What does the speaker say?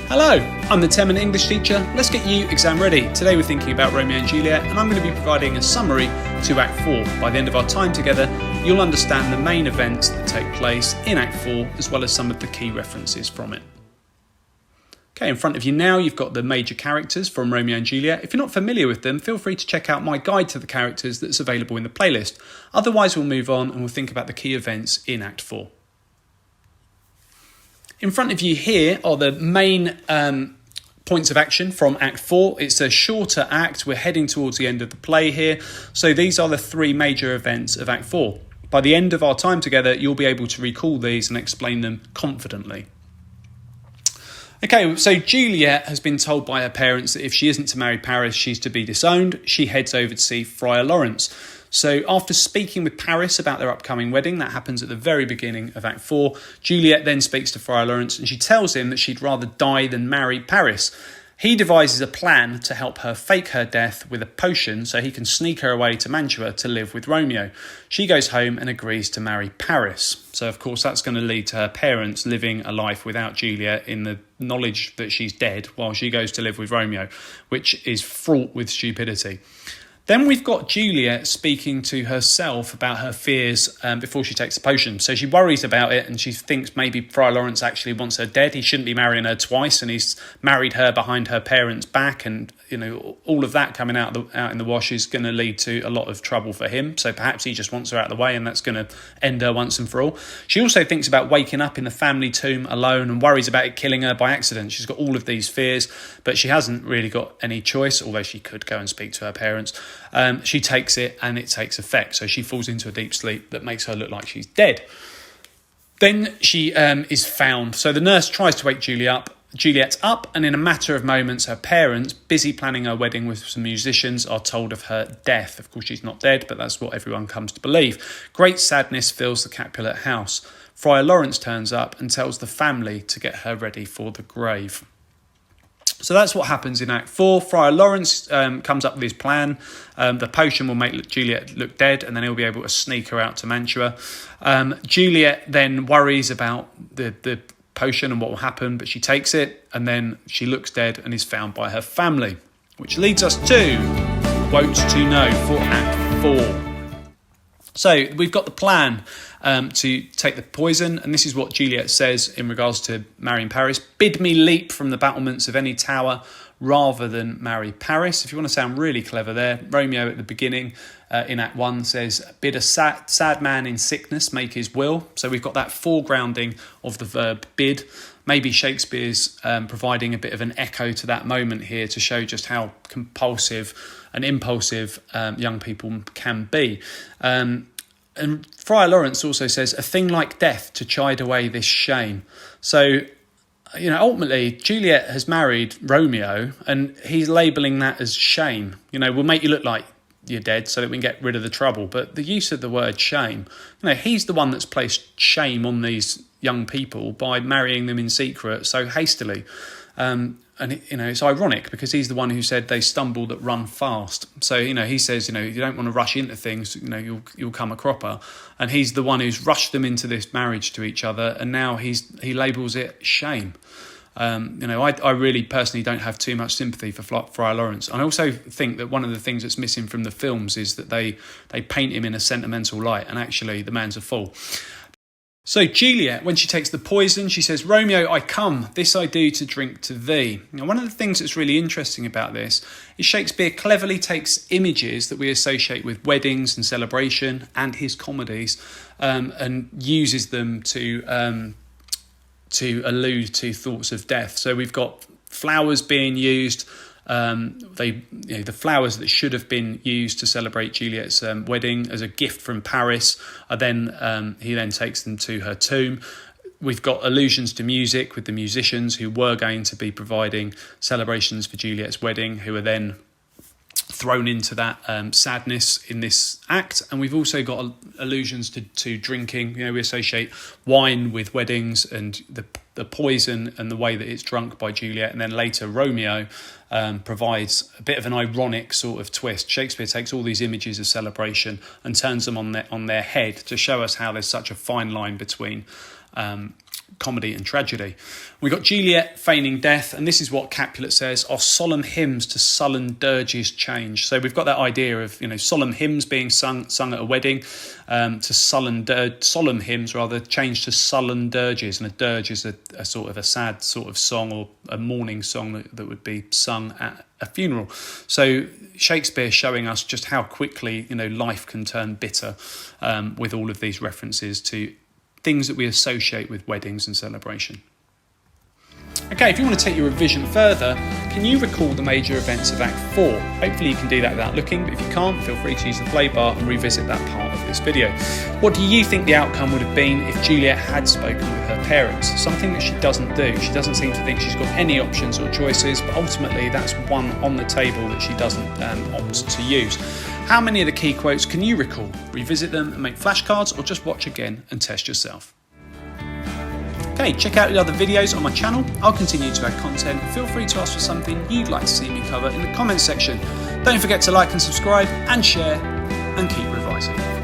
Hello, I'm the 10-minute English teacher. Let's get you exam ready. Today we're thinking about Romeo and Juliet, and I'm going to be providing a summary to Act 4. By the end of our time together, you'll understand the main events that take place in Act 4, as well as some of the key references from it. Okay, in front of you now, you've got the major characters from Romeo and Juliet. If you're not familiar with them, feel free to check out my guide to the characters that's available in the playlist. Otherwise, we'll move on and we'll think about the key events in Act 4. In front of you here are the main points of action from Act 4. It's a shorter act. We're heading towards the end of the play here. So these are the three major events of Act 4. By the end of our time together, you'll be able to recall these and explain them confidently. Okay, so Juliet has been told by her parents that if she isn't to marry Paris, she's to be disowned. She heads over to see Friar Lawrence. So after speaking with Paris about their upcoming wedding, that happens at the very beginning of Act 4, Juliet then speaks to Friar Lawrence and she tells him that she'd rather die than marry Paris. He devises a plan to help her fake her death with a potion so he can sneak her away to Mantua to live with Romeo. She goes home and agrees to marry Paris. So, of course, that's going to lead to her parents living a life without Juliet in the knowledge that she's dead while she goes to live with Romeo, which is fraught with stupidity. Then we've got Juliet speaking to herself about her fears before she takes the potion. So she worries about it and she thinks maybe Friar Lawrence actually wants her dead. He shouldn't be marrying her twice and he's married her behind her parents' back, and all of that coming out in the wash is going to lead to a lot of trouble for him. So perhaps he just wants her out of the way and that's going to end her once and for all. She also thinks about waking up in the family tomb alone and worries about it killing her by accident. She's got all of these fears, but she hasn't really got any choice, although she could go and speak to her parents. She takes it and it takes effect. So she falls into a deep sleep that makes her look like she's dead. Then she is found. So the nurse tries to wake Juliet up, and in a matter of moments, her parents, busy planning her wedding with some musicians, are told of her death. Of course, she's not dead, but that's what everyone comes to believe. Great sadness fills the Capulet house. Friar Lawrence turns up and tells the family to get her ready for the grave. So that's what happens in Act 4. Friar Lawrence comes up with his plan. The potion will make Juliet look dead, and then he'll be able to sneak her out to Mantua. Juliet then worries about the potion and what will happen, but she takes it, and then she looks dead and is found by her family. Which leads us to quote to know for Act 4. So we've got the plan to take the poison, and this is what Juliet says in regards to marrying Paris. Bid me leap from the battlements of any tower rather than marry Paris. If you want to sound really clever there, Romeo at the beginning in Act 1 says, bid a sad man in sickness make his will. So we've got that foregrounding of the verb bid. Maybe Shakespeare's providing a bit of an echo to that moment here to show just how compulsive and impulsive young people can be. And Friar Lawrence also says, a thing like death to chide away this shame. So, ultimately, Juliet has married Romeo and he's labelling that as shame. We'll make you look like you're dead so that we can get rid of the trouble. But the use of the word shame, he's the one that's placed shame on these young people by marrying them in secret so hastily. And it's ironic because he's the one who said they stumble that run fast. So, he says, you don't want to rush into things, you'll come a cropper. And he's the one who's rushed them into this marriage to each other. And now he labels it shame. I really personally don't have too much sympathy for Friar Lawrence. I also think that one of the things that's missing from the films is that they paint him in a sentimental light. And actually, the man's a fool. So Juliet, when she takes the poison, she says, Romeo, I come, this I do to drink to thee. Now, one of the things that's really interesting about this is Shakespeare cleverly takes images that we associate with weddings and celebration and his comedies and uses them to allude to thoughts of death. So we've got flowers being used. The flowers that should have been used to celebrate Juliet's wedding as a gift from Paris are then he then takes them to her tomb. We've got allusions to music with the musicians who were going to be providing celebrations for Juliet's wedding, who are then thrown into that sadness in this act. And we've also got allusions to drinking. We associate wine with weddings and the poison and the way that it's drunk by Juliet. And then later Romeo provides a bit of an ironic sort of twist. Shakespeare takes all these images of celebration and turns them on their head to show us how there's such a fine line between comedy and tragedy. We've got Juliet feigning death, and this is what Capulet says: "Our solemn hymns to sullen dirges change." So we've got that idea of, solemn hymns being sung at a wedding, to solemn hymns rather change to sullen dirges, and a dirge is a sort of a sad sort of song, or a mourning song that would be sung at a funeral. So Shakespeare showing us just how quickly life can turn bitter, with all of these references to things that we associate with weddings and celebration. Okay, if you want to take your revision further, can you recall the major events of Act 4? Hopefully you can do that without looking, but if you can't, feel free to use the play bar and revisit that part of this video. What do you think the outcome would have been if Juliet had spoken with her parents? Something that she doesn't do. She doesn't seem to think she's got any options or choices, but ultimately that's one on the table that she doesn't opt to use. How many of the key quotes can you recall? Revisit them and make flashcards, or just watch again and test yourself. Okay, check out the other videos on my channel. I'll continue to add content. Feel free to ask for something you'd like to see me cover in the comments section. Don't forget to like and subscribe and share, and keep revising.